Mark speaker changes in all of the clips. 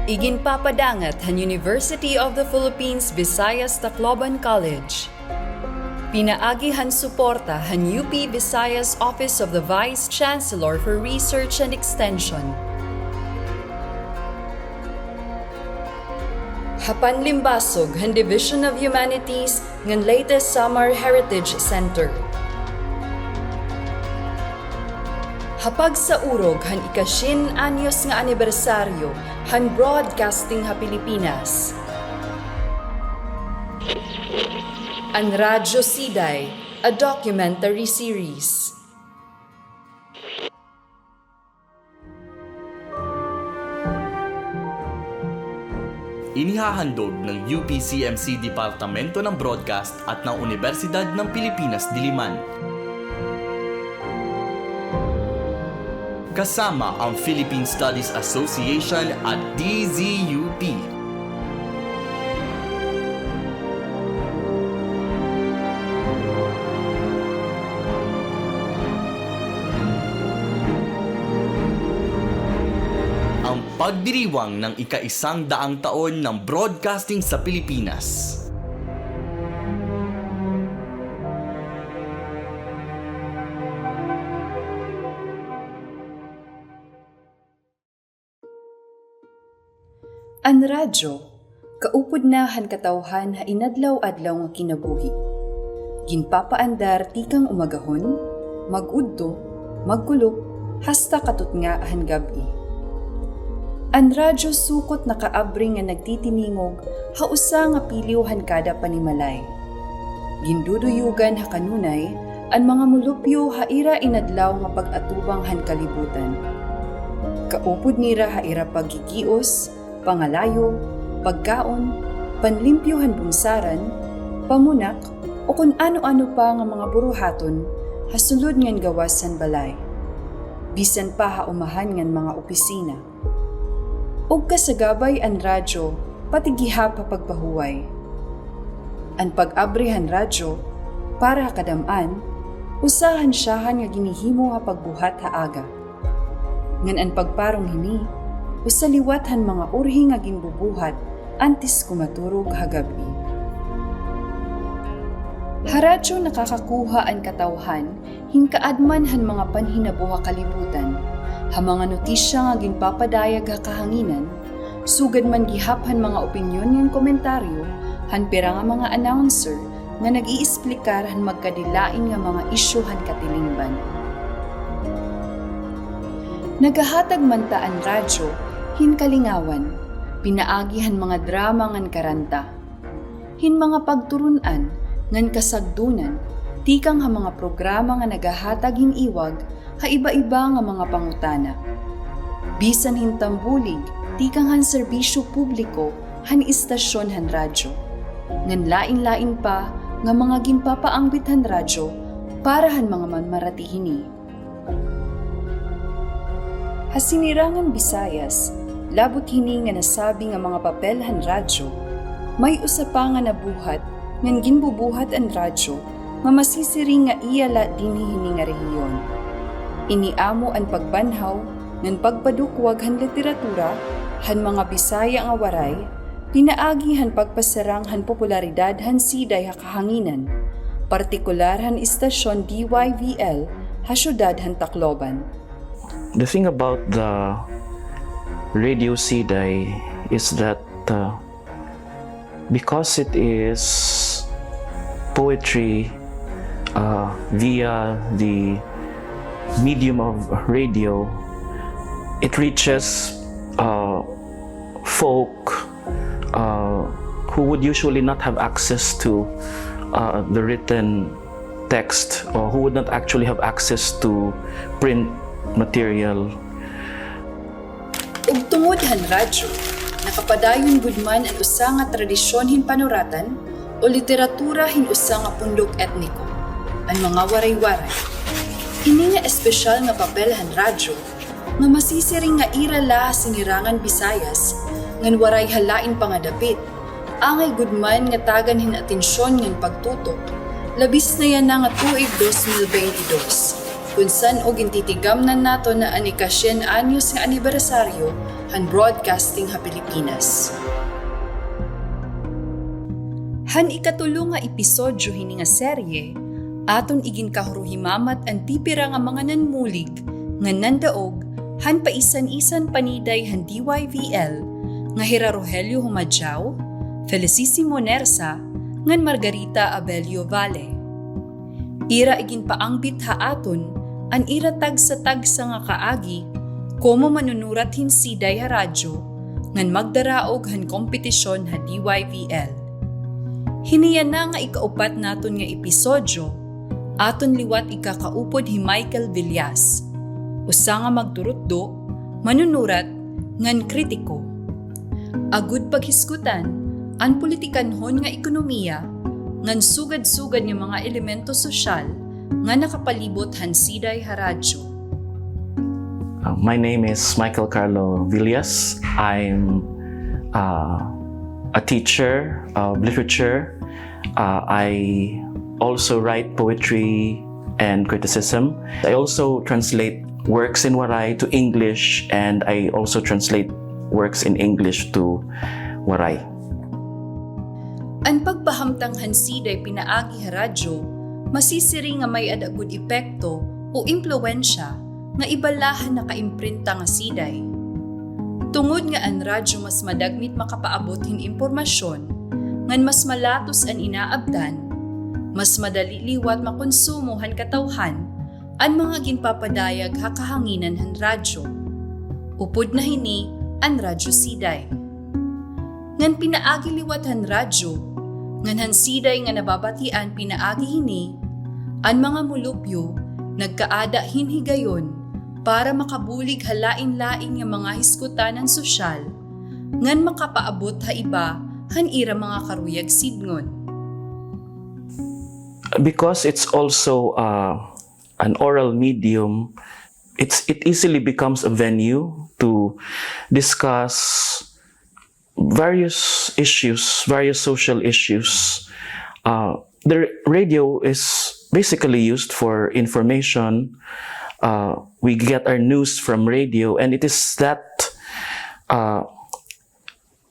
Speaker 1: Iginpapadangat han University of the Philippines Visayas Tacloban College. Pinaagihan suporta han UP Visayas Office of the Vice Chancellor for Research and Extension. Hapan limbasog han Division of Humanities ngan Leyte Samar Heritage Center. Hapag sa urog han ika-10 anyos nga anibersaryo han Bordkasting ha Pilipinas. An Radyo Siday, a documentary series.
Speaker 2: Inihahandog ng UPCMC Departamento ng Broadcast at ng Universidad ng Pilipinas, Diliman. Kasama ang Philippine Studies Association at DZUP. Ang pagdiriwang ng ika-100 taon ng broadcasting sa Pilipinas.
Speaker 1: An radyo, kaupod na han katawhan ha inadlaw-adlaw nga kinabuhi. Ginpapaandar tikang umagahon, magudto, magkulop, hasta katut nga han gabi. An radyo sukot na kaabring nga nagtitiningog ha usa nga piliw han kada panimalay. Ginduduyugan ha kanunay, an mga mulupyo ha ira inadlaw nga pag-atubang han kalibutan. Kaupod nira ha ira paggigios, pangalayo, pagkaon, panlimpyuhan bungsaran, pamunak, o kung ano-ano pa nga mga buruhaton, hasulod ngan gawasan balay. Bisan pa ha umahan ngan mga opisina. Og kasagabay ang radyo, pati gihap ha pagpahuway. Ang pag-abrihan radyo, para ha kadamaan, usahan siyahan nga ginihimo ha pagbuhat ha aga. Ngan ang pagparong hini, usaliwat han mga urhi nga ginbubuhat antes kumaturog hagabi. Haradyo nakakakuha ang katawhan hinkaadman han mga panhinabuha kalibutan, ha mga notisya nga ginpapadayag ha kahanginan, sugad man gihaphan mga opinyon ng komentaryo, han pira nga mga announcer nga nag-iisplikar han magkadilain nga mga isyu han katilingban. Nagahatag man ta ang radyo hinkalingawan, pinaagihan mga drama ngan karanta. Hin mga pagturunan, ngan kasagdunan, tikang ha mga programa nga nagahatag hiniwag, ha iba-iba nga mga pangutana. Bisan hintambulig, tikang han serbisyo publiko, han istasyon han radyo. Ngan lain-lain pa, nga mga ginpapaangbit han radyo, para han mga manmaratihini. Hasinirangan Visayas, labot hini nga nasabi nga mga papel han radyo, may usapa nga nabuhat, ngan ginbubuhat ang radyo, nga masisiring nga iyala dinhi hini nga rehiyon. Iniamo ang pagbanhaw, ngan pagpadukwag han literatura, han mga Bisaya nga waray, pinaagi han pagpasarang han popularidad han siday ha kahanginan, partikular han istasyon DYVL ha syudad han Tacloban.
Speaker 3: The thing about the Radio Siday is that because it is poetry via the medium of radio, it reaches folk who would usually not have access to the written text, or who would not actually have access to print material.
Speaker 1: Ug tungod han radyo, nakapadayon gud man ang usa nga tradisyon hin panuratan o literatura hin usa nga pundok etniko, ang mga waray-waray. Ini nga espesyal nga papel han radyo nga masisiring nga irala sinirangan Visayas ngan waray halain pa nga dapit. Angay gud man nga tagan hin atensyon ngan pagtutok. Labis na yan nga tuig 2022. Kung san og intitigamnan nato na ang ika-10 anyos nga anibersaryo han Broadcasting ha Pilipinas. Han ikatulong nga episodyo hini nga serye, aton igin kahuruhimamat ang pipira nga mga nanmulig, nga nandaog, han paisan-isan paniday han DYVL, nga Hira Rogelio Humadjaw, Felicissimo Nersa, ngan Margarita Abelio Valle. Ira igin paangbit ha aton, an ira tagsa-tagsa nga kaagi, komo manunurat hin siday ha radyo, ngan magdaraog han kompetisyon ha DYVL. Hiniyan na nga ika-apat naton nga episodyo, aton liwat ikakaupod hi Michael Villas, usa nga magturutdo, manunurat, ngan kritiko. Agud paghisgutan, an politikanhon nga ekonomiya, ngan sugad-sugad nga mga elemento sosyal, nga nakapalibot han siday ha radyo.
Speaker 3: My name is Michael Carlo Villas. I'm a teacher of literature. I also write poetry and criticism. I also translate works in Waray to English, and I also translate works in English to Waray.
Speaker 1: Ang pagpahamtang hansiday pinaagi ha radyo, masisiri nga may adagud epekto o impluwensya nga ibalahan na kaimprinta nga siday. Tungod nga ang radyo mas madagmit makapaabot hin impormasyon, ngan mas malatos an inaabdan, mas madali liwat makonsumo han katawhan, ang mga ginpapadayag ha kahanginan han radyo. Upod na hini ang radyo siday. Ngan pinaagi liwat han radyo, ngan han siday nga nababatian pinaagi hini, ang mga mulupyo nagkaada hinhigayon para makabulig halain-lain nga mga hiskutanan sosyal, ngan makapaabot ha iba han ira mga karuyag sidngon.
Speaker 3: Because it's also an oral medium, it easily becomes a venue to discuss various issues, various social issues. The radio is basically used for information. We get our news from radio, and it is that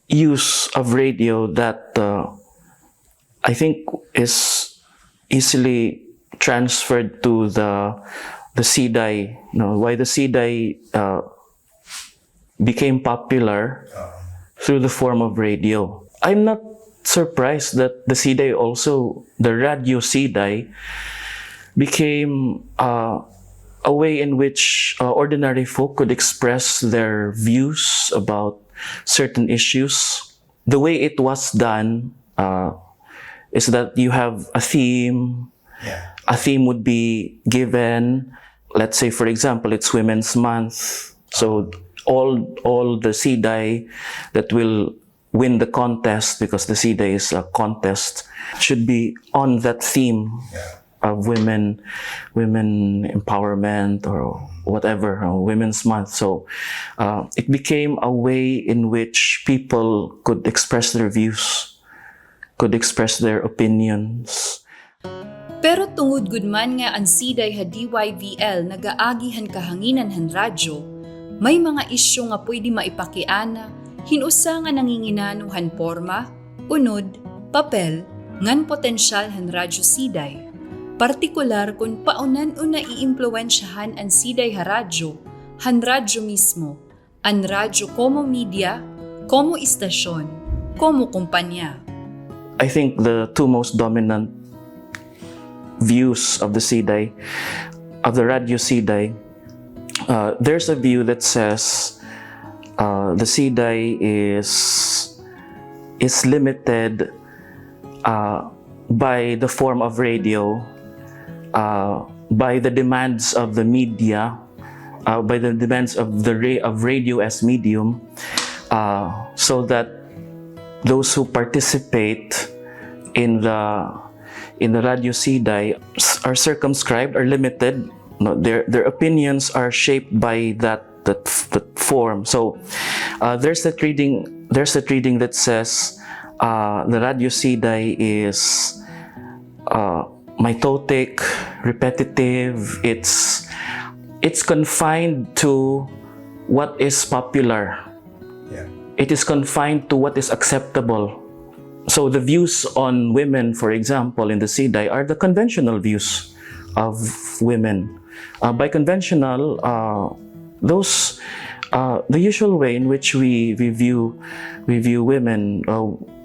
Speaker 3: use of radio that I think is easily transferred to the siday. Why the siday became popular through the form of radio. I'm not surprised that the siday also, the Radyo Siday, became a way in which ordinary folk could express their views about certain issues. The way it was done is that you have a theme. A theme would be given. Let's say, for example, it's Women's Month. So all the siday that will win the contest, because the siday is a contest, should be on that theme of women empowerment or whatever, Women's Month. So it became a way in which people could express their views, could express their opinions.
Speaker 1: Pero tungod gudman nga ang siday ha DYVL nagaagihan kahanginan han radyo, may mga isyu nga pwede maipakiana, hinusa nga nanginginano han porma, unod, papel, ngan potensyal han radyo siday. Partikular kung paunan o naiimpluwensyahan ang siday ha radyo, han radyo mismo, ang radyo komo media, komo istasyon, komo kumpanya.
Speaker 3: I think the two most dominant views of the siday, of the Radyo Siday, there's a view that says the siday is limited by the form of radio, by the demands of the media, by the demands of radio as medium, so that those who participate in the Radyo Siday are circumscribed, are limited. No, their opinions are shaped by that form. So there's that reading that says the Radyo Siday is mitotic, repetitive. It's confined to what is popular.
Speaker 4: Yeah.
Speaker 3: It is confined to what is acceptable. So the views on women, for example, in the Siday are the conventional views of women. By conventional, those the usual way in which we view women,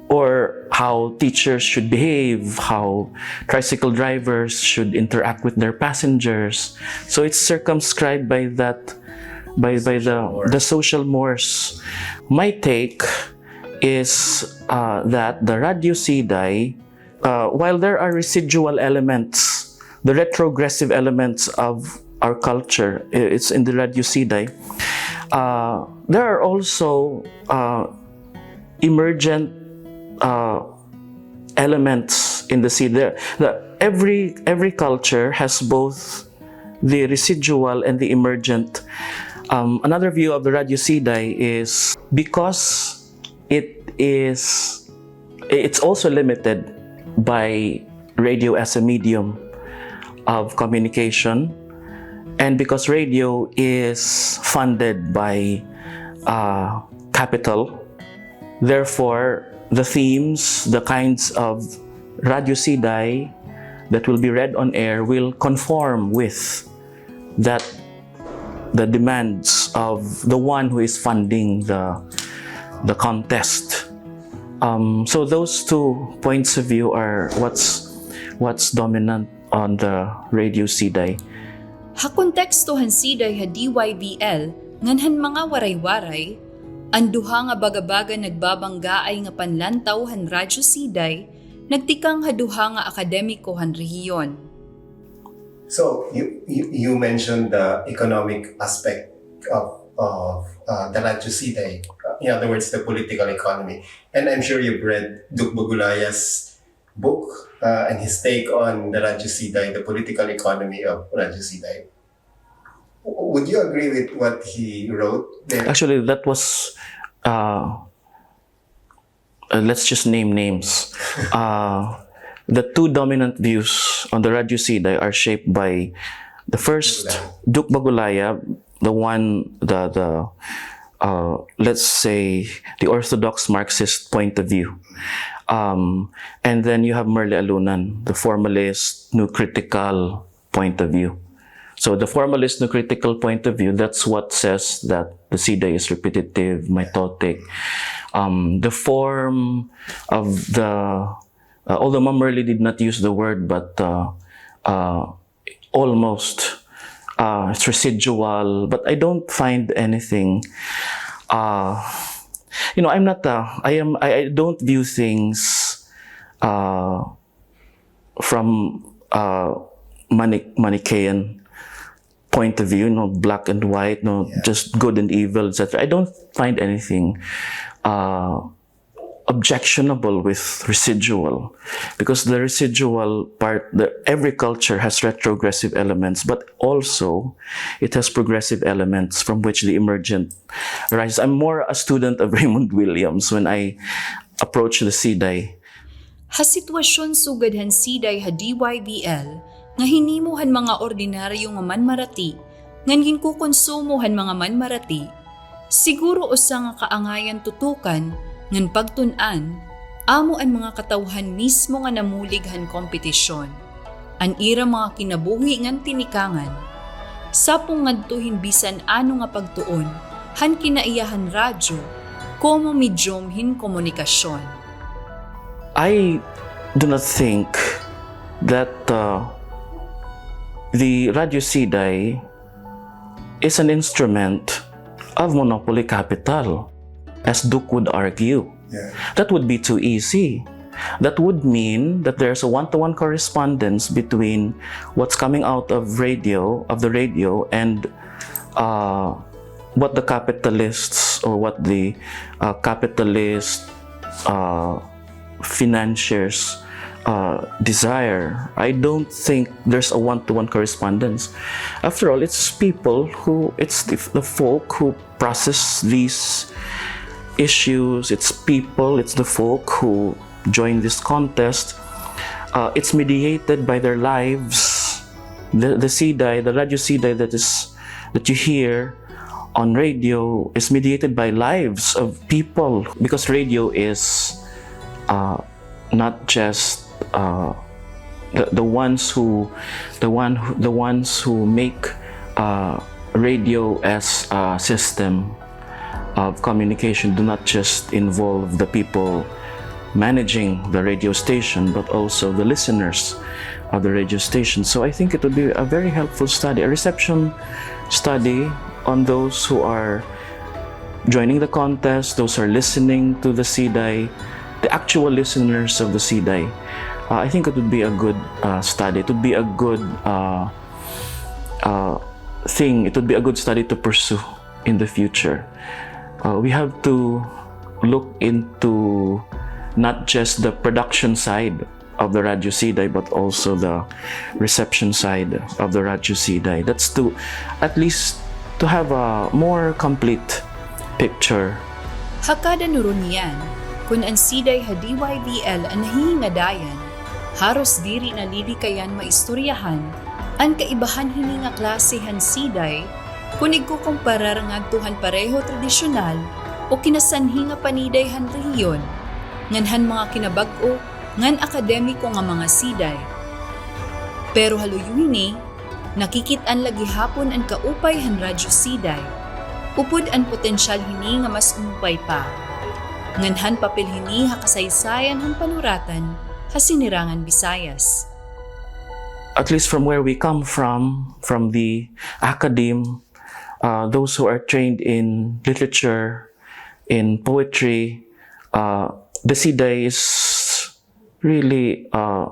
Speaker 3: or how teachers should behave, how tricycle drivers should interact with their passengers. So it's circumscribed by that, by the social mores. My take is that the Radyo Siday, while there are residual elements, the retrogressive elements of our culture, it's in the Radyo Siday, there are also emergent elements in the Siday. Every culture has both the residual and the emergent. Another view of the Radyo Siday is because it's also limited by radio as a medium of communication, and because radio is funded by capital, therefore the themes, the kinds of Radyo Siday that will be read on air will conform with the demands of the one who is funding the contest. So those 2 points of view are what's dominant on the Radio Siday.
Speaker 1: Hakontekstohan siday ha DYBL nganhan mga waray-waray, anduha nga bagabaga nagbabanggaay nga panlantaw han Radyo Siday, nagtikang haduha nga akademiko han rehiyon.
Speaker 4: So you mentioned the economic aspect of the Radyo Siday. In other words, the political economy. And I'm sure you've read Duk Bugulaya's book and his take on the Radyo Siday, the political economy of Radyo Siday. Would you agree with what he wrote there?
Speaker 3: Actually, that was, let's just name names. The 2 dominant views on the Radyo Siday are shaped by the first, Duk Bagulaya, the one, let's say, the orthodox Marxist point of view. And then you have Merle Alunan, the formalist, new critical point of view. So the formalist, new critical point of view, that's what says that the Siday is repetitive, mitotic. The form of the, although Ma'am Merle did not use the word, but almost, it's residual, but I don't find anything. I'm not. I don't view things from Manichaean point of view. Black and white. Just good and evil, etc. I don't find anything objectionable with residual, because the residual part, every culture has retrogressive elements, but also it has progressive elements from which the emergent arises. I'm more a student of Raymond Williams when I approach the Siday.
Speaker 1: Ha sitwasyon sugadhan Siday ha DYBL nga hinimuhan mga ordinaryo nga manmarati ngan ginkukonsumohan mga manmarati, siguro usa nga kaangayan tutukan ngan pagtun-an, amo ang mga katawhan mismo nga namulighan kompetisyon. An ira mga kinabuhi ngan tinikangan. Sapong ngadtuhin bisan ano nga pagtuon, han kinaiyahan radyo, komo medium hin komunikasyon.
Speaker 3: I do not think that the Radyo Siday is an instrument of monopoly capital, as Duke would argue.
Speaker 4: Yeah.
Speaker 3: That would be too easy. That would mean that there's a one-to-one correspondence between what's coming out of the radio, and what the capitalists or what the capitalist financiers desire. I don't think there's a one-to-one correspondence. After all, it's people it's the folk who process these issues, it's the folk who join this contest. It's mediated by their lives. The Siday, the Radyo Siday that you hear, on radio is mediated by lives of people, because radio is not just the ones who make radio as a system of communication do not just involve the people managing the radio station, but also the listeners of the radio station. So I think it would be a very helpful study, a reception study on those who are joining the contest, those who are listening to the Siday, the actual listeners of the Siday. I think it would be a good study. It would be a good thing. It would be a good study to pursue in the future. We have to look into not just the production side of the Radyo Siday, but also the reception side of the Radyo Siday. That's to at least to have a more complete picture.
Speaker 1: Hakada nurunian, kung ang Siday HDYVL ang nahihingadayan, haros diri na lilikayan maistoryahan, ang kaibahan hininga klase han Siday, kunig ko kumparar ngadtuhan pareho tradisyonal o kinasanhi nga paniday han rehiyon, nganhan mga kinabag-o, ngan akademiko nga mga Siday. Pero haluyuhin ni, nakikitaan lagi hapon ang kaupay han Radyo Siday, upod ang potensyal hini nga mas umupay pa. Nganhan papel hini hakasaysayan han panuratan ha Sinirangan Visayas.
Speaker 3: At least from where we come from the academe, those who are trained in literature, in poetry, the Siday is really a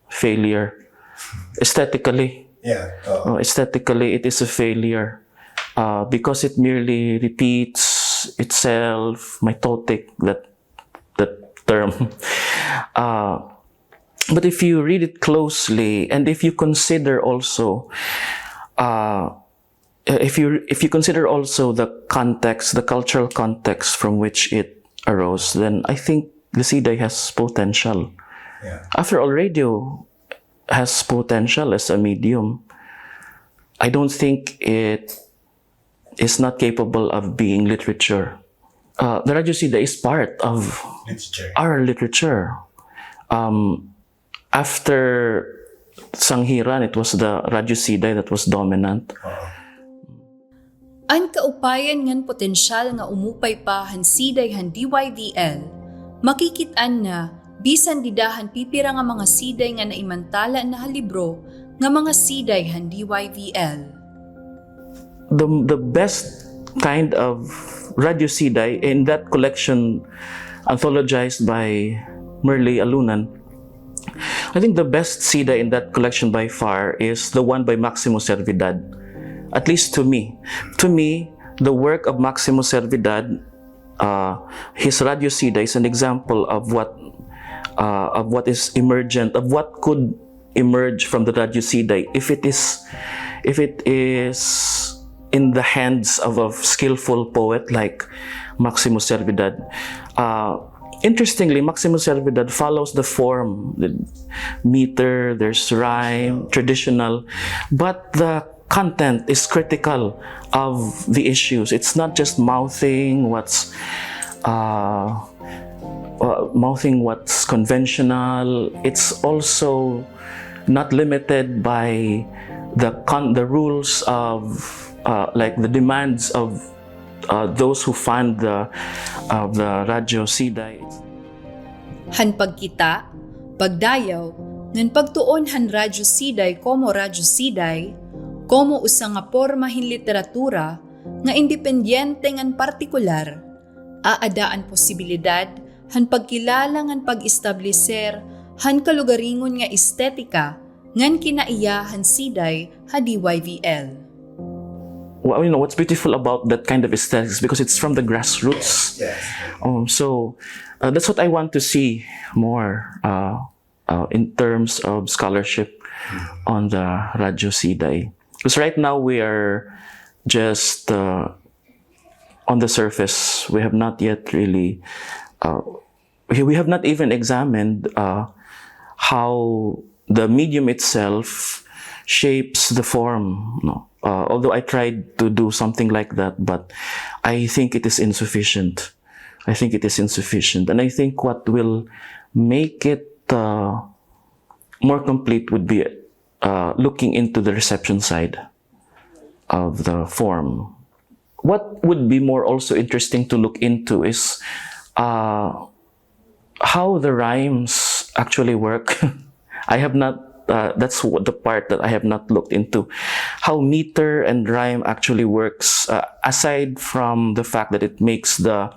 Speaker 3: failure. Aesthetically, aesthetically it is a failure because it merely repeats itself, mitotic, that term. But if you read it closely, and if you consider also, if you consider also the context, the cultural context from which it arose, then I think the Siday has potential.
Speaker 4: Yeah.
Speaker 3: After all, radio has potential as a medium. I don't think it is not capable of being literature. The Radyo Siday is part of our literature. After Sanghiran, it was the Radyo Siday that was dominant.
Speaker 1: Ang kaupayan ngan potensyal nga umupay pa han Siday han DYVL, makikitaan na bisan didahan pipira nga mga Siday nga naimantala na halibro nga mga Siday han DYVL.
Speaker 3: The best kind of Radyo Siday in that collection anthologized by Merle Alunan, I think the best Siday in that collection by far is the one by Maximo Servidad. At least to me. To me, the work of Maximo Servidad, his Radyo Siday is an example of what is emergent, of what could emerge from the Radyo Siday if it is in the hands of a skillful poet like Maximo Servidad. Interestingly, Maximo Servidad follows the form, the meter, there's rhyme, traditional, but the content is critical of the issues. It's not just mouthing what's conventional. It's also not limited by the rules of like the demands of those who fund the Radyo Siday.
Speaker 1: Han pagkita, pagdayaw, ngan pagtuon han Radyo Siday como Radyo Siday, como usang nga porma hin literatura nga independyente ngan partikular, aadaan posibilidad han pagkilala ngan pag-establisher han kalugaringon nga estetika ngan kinaiya han Siday ha DYVL.
Speaker 3: Well, you know, what's beautiful about that kind of aesthetics because it's from the grassroots.
Speaker 4: Yes.
Speaker 3: So that's what I want to see more in terms of scholarship on the Radyo Siday. Because right now we are just on the surface. We have not yet really, we have not even examined how the medium itself shapes the form. No? Although I tried to do something like that, but I think it is insufficient. I think it is insufficient. And I think what will make it more complete would be looking into the reception side of the form. What would be more also interesting to look into is how the rhymes actually work. I have not, that's the part that I have not looked into. How meter and rhyme actually works, aside from the fact that it makes the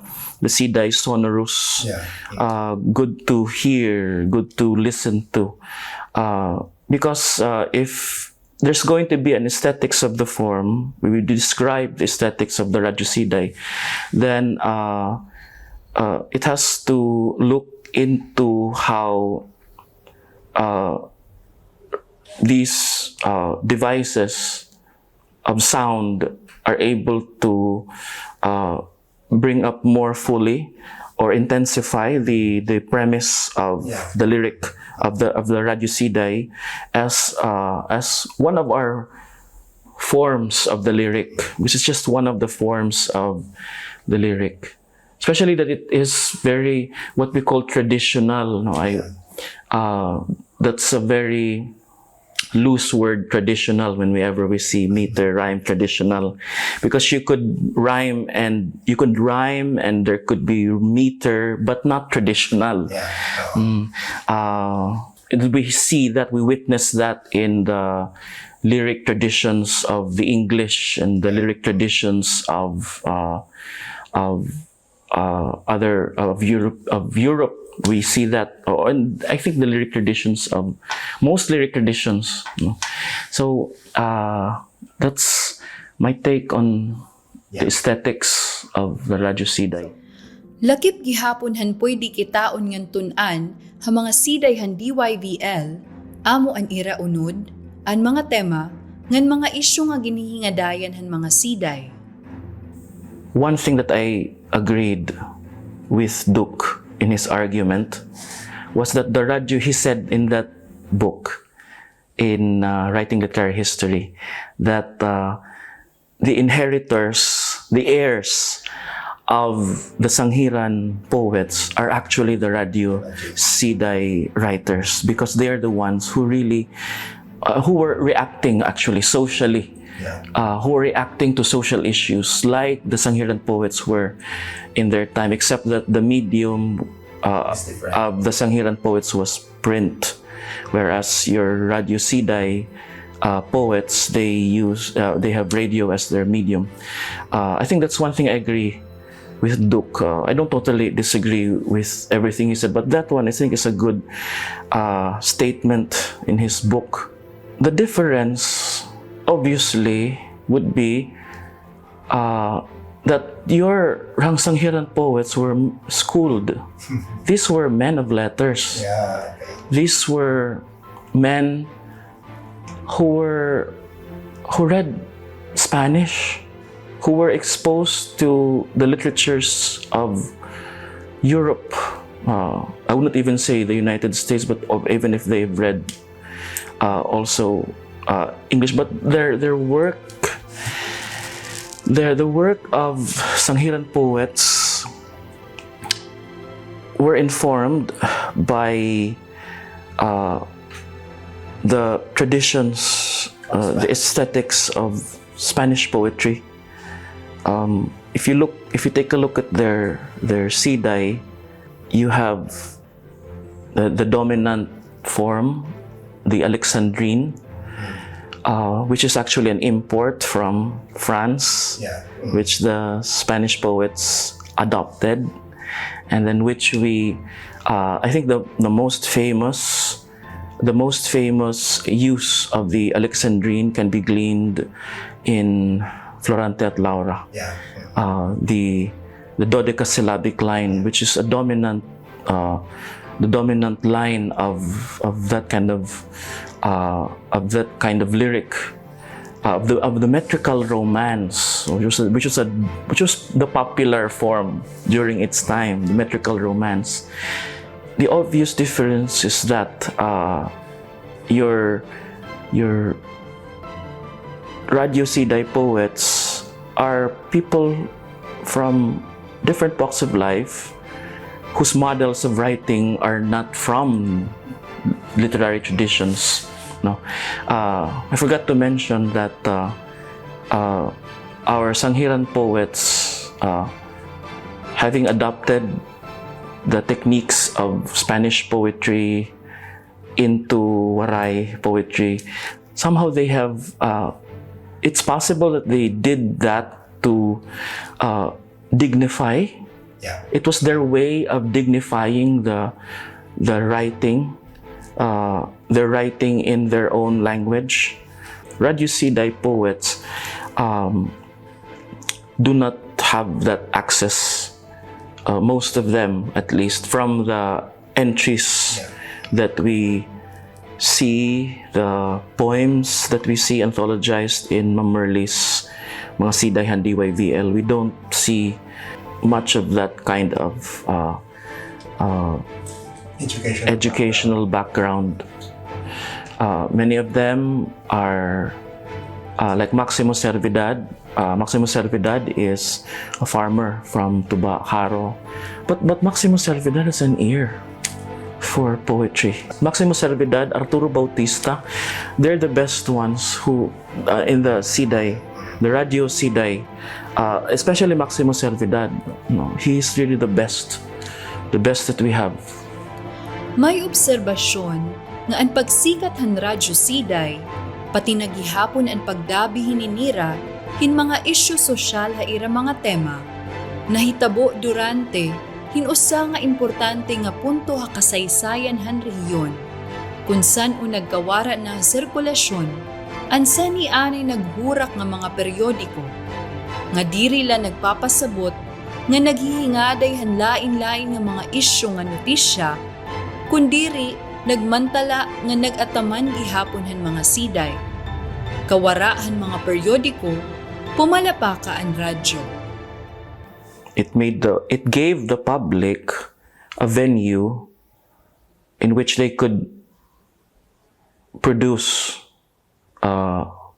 Speaker 3: siday sonorous, good to hear, good to listen to. Because if there's going to be an aesthetics of the form, we will describe the aesthetics of the Radyo Siday, then it has to look into how these devices of sound are able to bring up more fully or intensify the premise of the lyric of the Radyo Siday as one of our forms of the lyric, which is just one of the forms of the lyric. Especially that it is very what we call traditional. No, that's a very loose word, traditional. Whenever we see meter, rhyme, traditional, because you could rhyme and there could be meter, but not traditional. We see that, we witness that in the lyric traditions of the English and the lyric traditions of Europe. We see that, and I think the lyric traditions of most lyric traditions. So that's my take on the aesthetics of the Radyo Siday.
Speaker 1: Lakip gihapon han pwede kitaon ngan tun-an ha mga siday han DYVL, amo an ira unod, an mga tema, ngan mga isyu nga ginihingadayan han mga siday.
Speaker 3: One thing that I agreed with Duke in his argument was that the radyo, he said in that book, in Writing Literary History, that the inheritors, the heirs of the Sanghiran poets are actually the Radyo Siday writers, because they are the ones who really, who were reacting actually socially, who were reacting to social issues like the Sanghiran poets were in their time, except that the medium of the Sanghiran poets was print, whereas your Radyo Siday poets, they have radio as their medium. I think that's one thing I agree with Duke. I don't totally disagree with everything he said, but that one I think is a good statement in his book. The difference, obviously, would be that your Sanghiran poets were schooled. These were men of letters. These were men who read Spanish, who were exposed to the literatures of Europe. I would not even say the United States, but even if they've read also English, but their work, the work of Sanghiran poets were informed by the traditions, the aesthetics of Spanish poetry. If you take a look at their siday, you have the dominant form, the Alexandrine, which is actually an import from France, which the Spanish poets adopted, and then which we, I think the most famous use of the Alexandrine can be gleaned in Florante at Laura. The dodecasyllabic line, which is a dominant, the dominant line of that kind of lyric, of the metrical romance, which was the popular form during its time, the metrical romance. The obvious difference is that your your Radyo Siday poets are people from different walks of life whose models of writing are not from literary traditions. No, I forgot to mention that our Sanghiran poets, having adopted the techniques of Spanish poetry into Waray poetry, somehow they have. It's possible that they did that to dignify.
Speaker 4: Yeah.
Speaker 3: It was their way of dignifying the writing, their writing in their own language. Radyo Siday poets do not have that access. Most of them, at least, from the entries that we see, the poems that we see anthologized in Mammerli's mga Siday Handiway VL, we don't see much of that kind of educational background. Many of them are like Maximo Servidad. Maximo Servidad is a farmer from Tubacaro, but Maximo Servidad has an ear for poetry. Maximo Servidad, Arturo Bautista, they're the best ones who in the Siday, the Radyo Siday, especially Maximo Servidad. No, he's really the best that we have.
Speaker 1: May obserbasyon nga ang pagsikat han Radyo Siday, pati nagihapon ang pagdabi hininira hin mga isyu sosyal haira mga tema, nahitabo durante hinusa nga importante nga punto ha kasaysayan han rehiyon, kung saan o nagkawara na sirkulasyon, ansa ni anay naghurak nga mga periodiko, nga diri la nagpapasabot, nga naghihingaday han lain-lain nga mga isyu nga notisya, kundiri nagmantala nga nag-ataman gihapon han mga siday. Kawara han mga periodiko, pumalapaka ang radyo.
Speaker 3: It gave the public a venue in which they could produce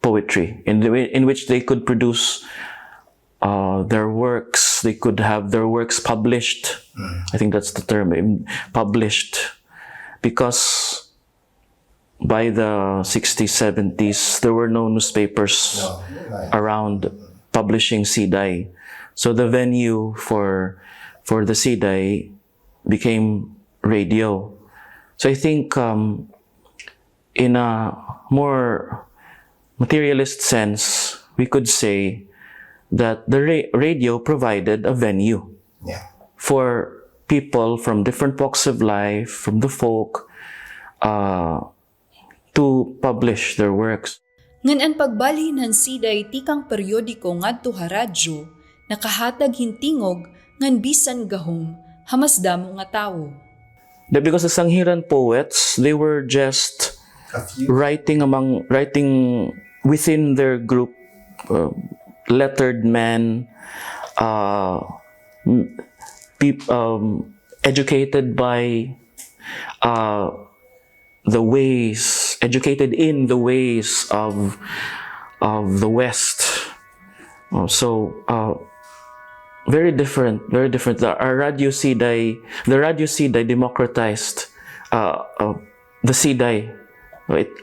Speaker 3: poetry, in which they could produce their works. They could have their works published. I think that's the term, published, because by the 60s, 70s, there were no newspapers around publishing Siday. So the venue for the Siday became radio. So I think in a more materialist sense, we could say that the radio provided a venue for people from different walks of life, from the folk, to publish their works.
Speaker 1: Ngan ang pagbalhin han Siday tikang periodiko ngadto ha radyo, nakahatag hintingog ngan bisan gahom hamasdamo nga tawo.
Speaker 3: Because the Sanghiran poets, they were just writing within their group, lettered men, educated by educated in the ways of the West. Very different. The Radyo Siday democratized the Siday.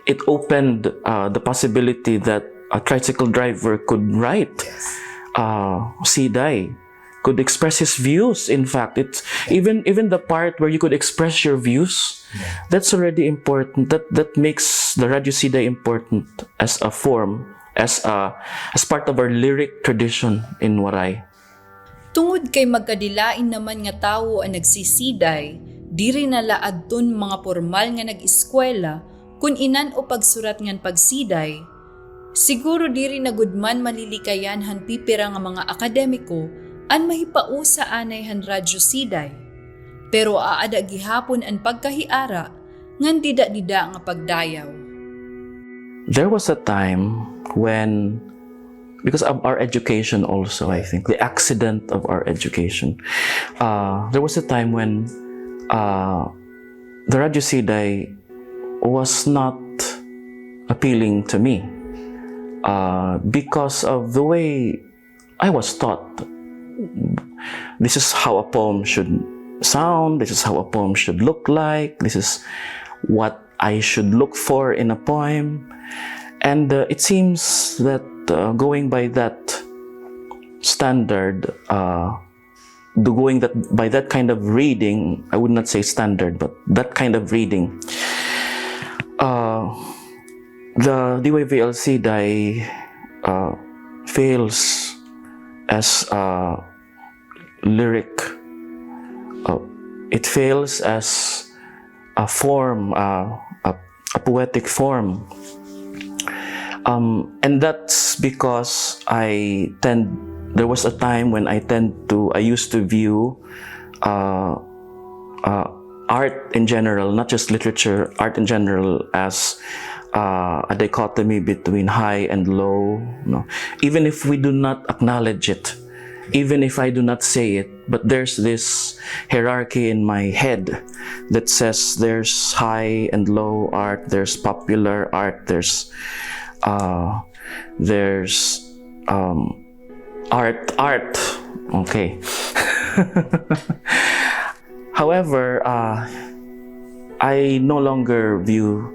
Speaker 3: It opened the possibility that a tricycle driver could write Siday, could express his views. In fact, it's even the part where you could express your views. That's already important. That makes the Radyo Siday important as a form, as part of our lyric tradition in Waray.
Speaker 1: Tungod kay magkadilain naman nga tawo ang nagsisiday, diri na laadton mga formal nga nag-eskwela kun inan o pagsurat ngan pagsiday. Siguro diri na gudman malilikayan han pipira nga mga akademiko an mahipausa anay han Radyo Siday. Pero aada gihapon ang pagkahiara ngan dida-dida nga pagdayaw.
Speaker 3: There was a time when, because of our education also, I think, the accident of our education, there was a time when the Radyo Siday was not appealing to me because of the way I was taught. This is how a poem should sound, this is how a poem should look like, this is what I should look for in a poem. And it seems that going by that standard, by that kind of reading, I would not say standard, but that kind of reading, the DYVL Siday fails as a lyric. It fails as a form, a poetic form. And that's because there was a time when I used to view art in general, not just literature, art in general, as a dichotomy between high and low. No? Even if we do not acknowledge it, even if I do not say it, but there's this hierarchy in my head that says there's high and low art, there's popular art, there's art. Okay. However, I no longer view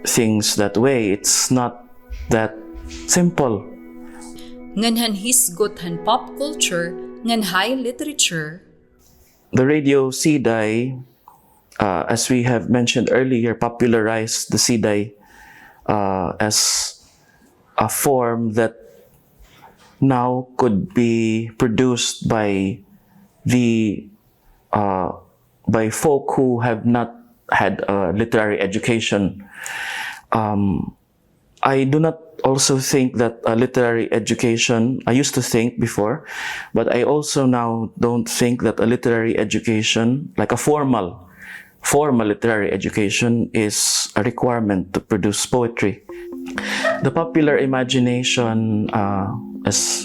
Speaker 3: things that way. It's not that simple.
Speaker 1: Nganhan hisgot han pop culture, ngan high literature.
Speaker 3: The Radio Siday, as we have mentioned earlier, popularized the Siday as a form that now could be produced by folk who have not had a literary education. I do not also think that a literary education, I used to think before, but I also now don't think that a literary education, like a formal literary education, is a requirement to produce poetry. The popular imagination, that's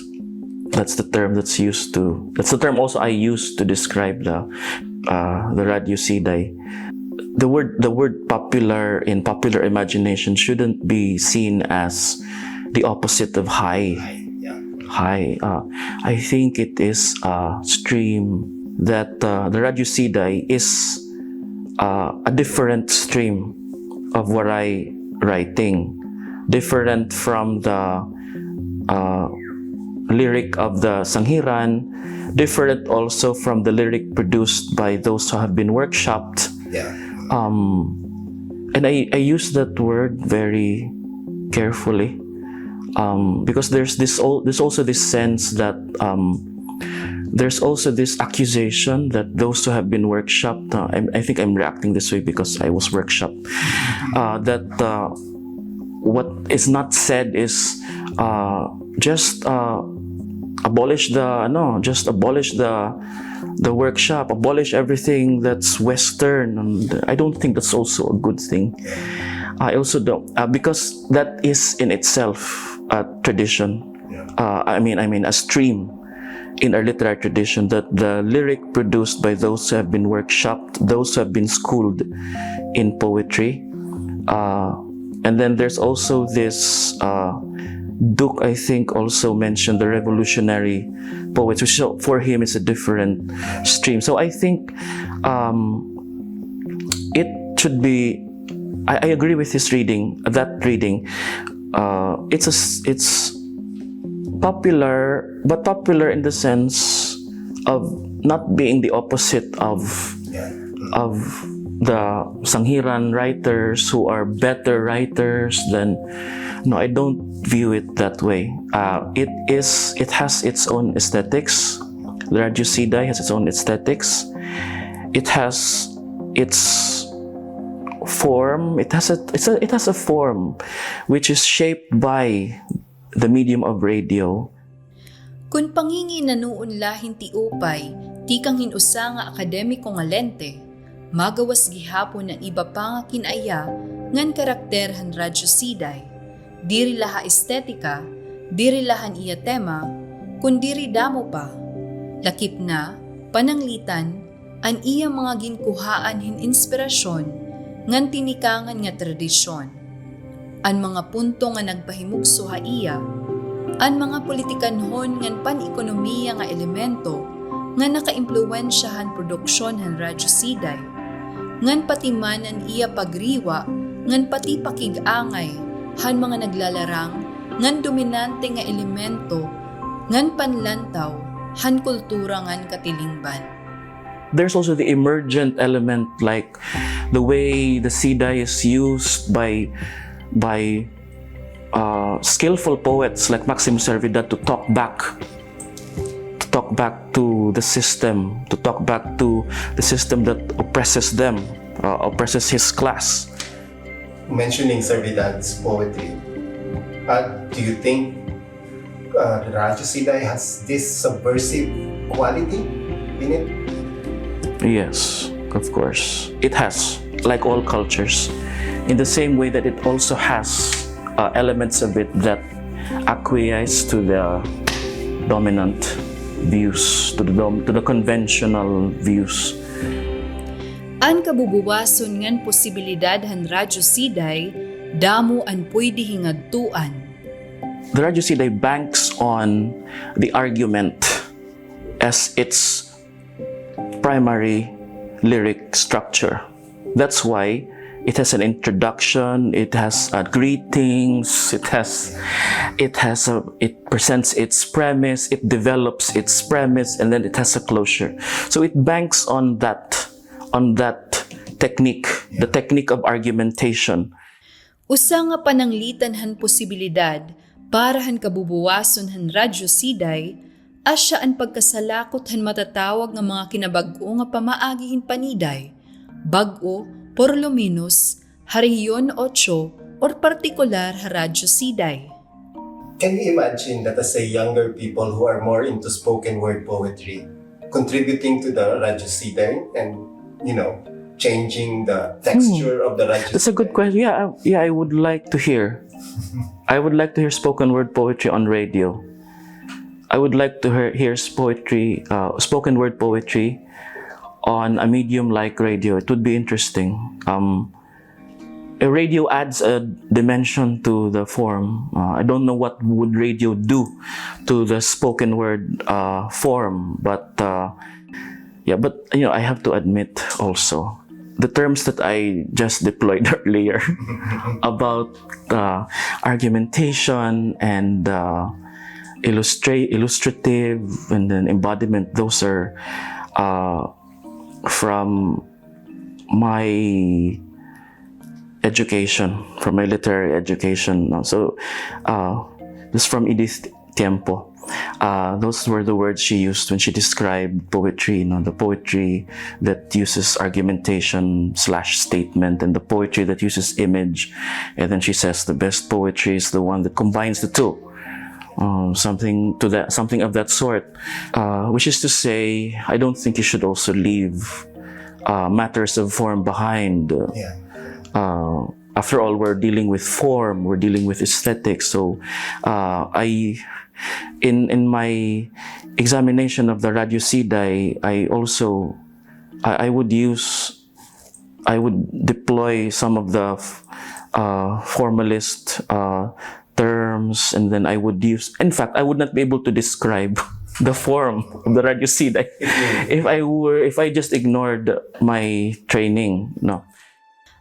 Speaker 3: the term that's the term also I use to describe the Radyo Siday. The word popular in popular imagination shouldn't be seen as the opposite of high. I think it is a stream that the Radyo Siday is a different stream of waray writing, different from the lyric of the Sanghiran, different also from the lyric produced by those who have been workshopped. And I use that word very carefully because there's also this sense that there's also this accusation that those who have been workshopped, I think I'm reacting this way because I was workshopped, that what is not said is just abolish the workshop, abolish everything that's Western. And I don't think that's also a good thing. I also don't, because that is in itself a tradition. I mean a stream in our literary tradition, that the lyric produced by those who have been workshopped, those who have been schooled in poetry. And then there's also this, Duke, I think, also mentioned the revolutionary poets, which for him is a different stream. So I think it should be, I agree with his reading, that reading. It's popular, but popular in the sense of not being the opposite of the Sanghiran writers who are better writers than. No, I don't view it that way. It has its own aesthetics. The Radyo Siday has its own aesthetics. It has its form. It has a form which is shaped by the medium of radio.
Speaker 1: Kun pangingi na noon lahin ti upay, ti kang hinusa nga akademiko nga lente, magawas gihapon ang iba pa nga kinaya ngan karakter han Radyo Siday. Diri laha estetika, diri lahan iya tema, kun diri damo pa. Lakip na, pananglitan, an iya mga ginkuhaan hin inspirasyon, ngan tinikangan nga tradisyon. An mga punto nga nagpahimugso haiya, an mga politikanhon ngan pan-ekonomiya nga elemento nga nakaimpluwensyahan produksyon han Radyo Siday, ngan pati man an iya pagriwa, ngan pati pakig-angay, han mga naglalarang, ngan dominante nga elemento, ngan panlantaw, han kultura ngan katilingban.
Speaker 3: There's also the emergent element, like the way the Siday is used by skillful poets like Maxim Servidad to talk back to the system, to talk back to the system that oppresses them, oppresses his class.
Speaker 4: Mentioning Servidad's poetry, do you think the Radyo Siday has this subversive quality in it?
Speaker 3: Yes, of course. It has, like all cultures, in the same way that it also has elements of it that acquiesce to the dominant views, to the conventional views.
Speaker 1: An kabubuwason ngan posibilidad han Radyo Siday, damo an pwede hingadtuan.
Speaker 3: The Radyo Siday banks on the argument as its primary lyric structure. That's why it has an introduction, it has greetings, it presents its premise, it develops its premise, and then it has a closure. So it banks on that technique, the technique of argumentation.
Speaker 1: Usa nga pananglitan han posibilidad para han kabubuwason han Radyo Siday, asya an pagkasalakot han matatawag nga mga kinabag-o nga pamaagihin paniday, bag-o, por lo menos, hariyon 8 or partikular ha Radyo Siday.
Speaker 4: Can you imagine that as a younger people who are more into spoken word poetry, contributing to the Radyo Siday and, changing the texture of the Radyo
Speaker 3: That's a good question. Yeah, I would like to hear. I would like to hear spoken word poetry on radio. I would like to hear spoken word poetry on a medium like radio. It would be interesting. A radio adds a dimension to the form. I don't know what would radio do to the spoken word form, but I have to admit also the terms that I just deployed earlier about argumentation and illustrative and then embodiment. Those are from my education, from my literary education. So, this is from Edith Tiempo. Those were the words she used when she described poetry, the poetry that uses argumentation / statement, and the poetry that uses image. And then she says the best poetry is the one that combines the two. Something of that sort. Which is to say, I don't think you should also leave matters of form behind. After all, we're dealing with form, we're dealing with aesthetics. So, in my examination of the Radyo Siday, I would deploy some of the formalist terms, and then I would use. In fact, I would not be able to describe the form of the Radyo Siday if I just ignored my training. No.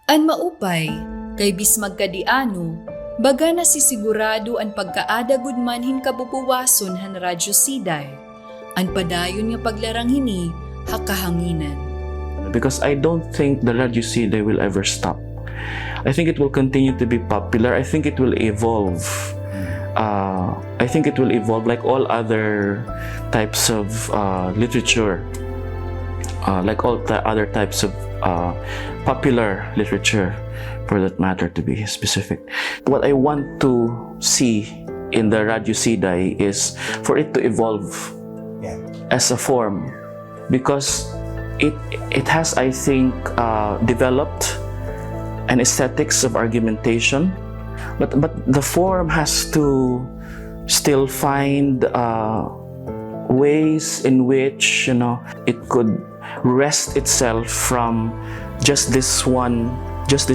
Speaker 1: An maupay, kay bismag kadiano, baga nasisigurado an pagkaadagud manhin kabubuwason han Radyo Siday, an padayon nga paglarang hini hakahanginan.
Speaker 3: Because I don't think the Radyo Siday will ever stop. I think it will continue to be popular. I think it will evolve. I think it will evolve like all other types of literature, like all the other types of popular literature, for that matter, to be specific. What I want to see in the Radyo Siday is for it to evolve as a form, because it has, I think, developed an aesthetics of argumentation, but the form has to still find ways in which it could wrest itself from just this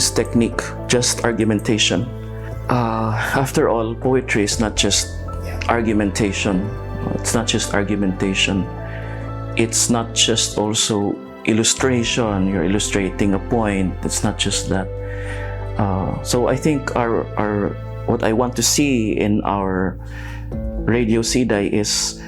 Speaker 3: technique, just argumentation. After all, poetry is not just
Speaker 4: Yeah.
Speaker 3: argumentation. It's not just argumentation. It's not just also illustration. You're illustrating a point. It's not just that. So I think our what I want to see in our Radio Siday is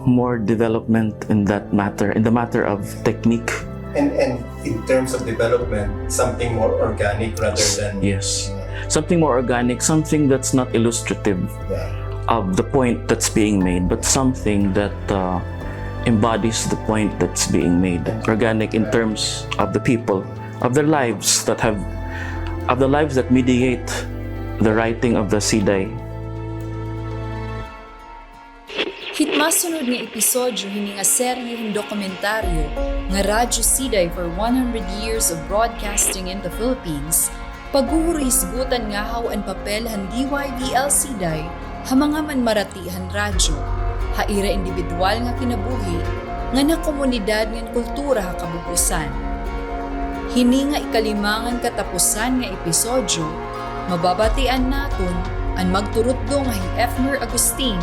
Speaker 3: more development in that matter, in the matter of technique.
Speaker 4: And in terms of development, something more organic rather than
Speaker 3: Yes. Something more organic, something that's not illustrative
Speaker 4: Yeah.
Speaker 3: of the point that's being made, but something that embodies the point that's being made. Organic in terms of the people, of their lives that mediate the writing of the Siday.
Speaker 1: Hitmasunod nga episodyo hini nga serye ng dokumentaryo nga Radyo Siday for 100 years of broadcasting in the Philippines, paghuhurisgutan nga haw ang papel han DYBL Siday ha mga manmaratihan radyo, haira individual nga kinabuhi nga na komunidad ng kultura ha kabubusan. Hini nga ikalimangan katapusan nga episodyo, mababatian naton ang magturutdo nga hi Efmer Agustin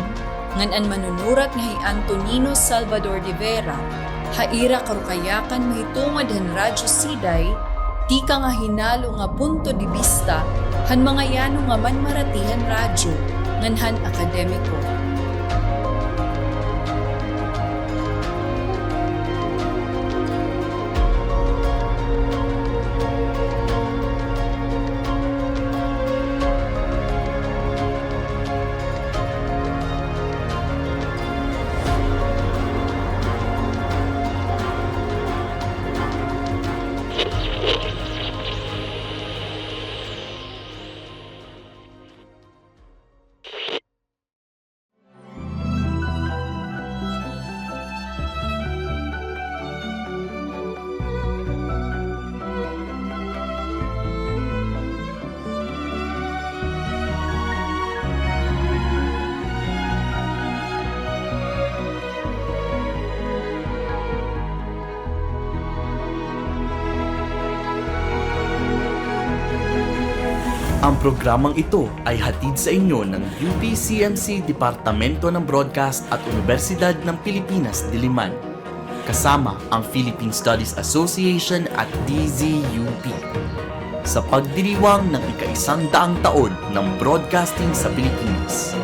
Speaker 1: ngan an manunulat nga hi Antonino Salvador de Vera, haira karukayakan mahitungod han Radyo Siday, di ka nga hinalo nga punto de vista han mga yano nga manmaratihan radyo ngan han akademiko.
Speaker 2: Ang programang ito ay hatid sa inyo ng UP-CMC Departamento ng Broadcast at Universidad ng Pilipinas, Diliman, kasama ang Philippine Studies Association at DZUP, sa pagdiriwang ng ika-100 taon ng broadcasting sa Pilipinas.